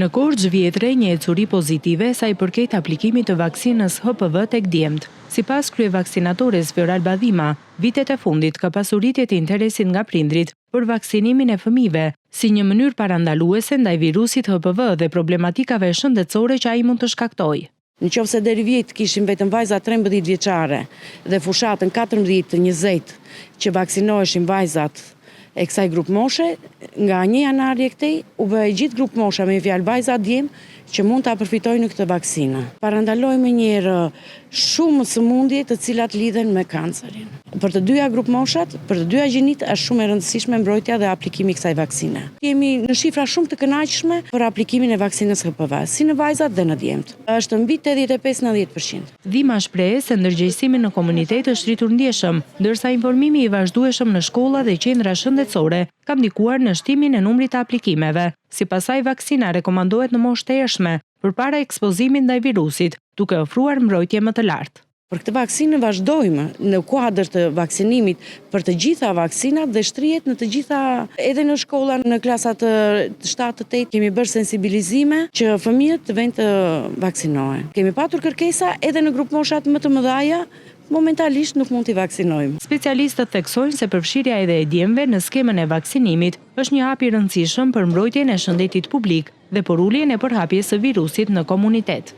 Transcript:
Në Korçë vjet re një ecuri pozitive sa i përket aplikimit të vaksinës HPV tek djemt. Sipas kryevaktinatorës Fjoral Badhima, vitet e fundit ka pasur rritje të interesit nga prindrit për vaksinimin e fëmijëve, si një mënyrë parandaluese ndaj virusit HPV dhe problematikave shëndetësore që ai mund të shkaktojë. Nëse deri vjet kishim vetëm vajza 13 vjeçare dhe fushatën 14-20 që vaksinoheshin vajzat e kësaj grup moshe, nga 1 janari e këtej u bë gjithë grup mosha me fjalë vajza djem që mund ta përfitojnë këtë vaksinë. Parandalojmë një herë shumë sëmundje të cilat lidhen me kancerin. Për të dyja grup moshat, për të dyja gjinit është shumë e rëndësishme mbrojtja dhe aplikimi i kësaj vaksine. Jemi në shifra shumë të kënaqshme për aplikimin e vaksinës HPV, si në vajzat dhe në djemt. Është mbi 85-90%. Dhima shpreh se ndërgjegjësimi në komunitet është rritur ndjeshëm, ndërsa informimi i vazhdueshëm në shkolla dhe qendra shëndetësore ka ndikuar në shtimin e numrit të aplikimeve. Sipas saj, vaksina rekomandohet në moshë të ershme përpara ekspozimit ndaj virusit, duke ofruar mbrojtje më të lartë. Për këtë vaksinë vazhdojmë në kuadër të vaksinimit për të gjitha vaksinat dhe shtrihet në të gjitha, edhe në shkolla, në klasat 7-8 kemi bërë sensibilizime që fëmijët të vënë të vaksinohen. Kemi patur kërkesa edhe në grup moshat më të mëdha, momentalisht nuk mund t'i vaksinojmë. Specialistët theksojnë se përfshirja edhe e djemve në skemën e vaksinimit është një hap i rëndësishëm për mbrojtjen e shëndetit publik dhe për uljen e përhapjes së virusit në komunitet.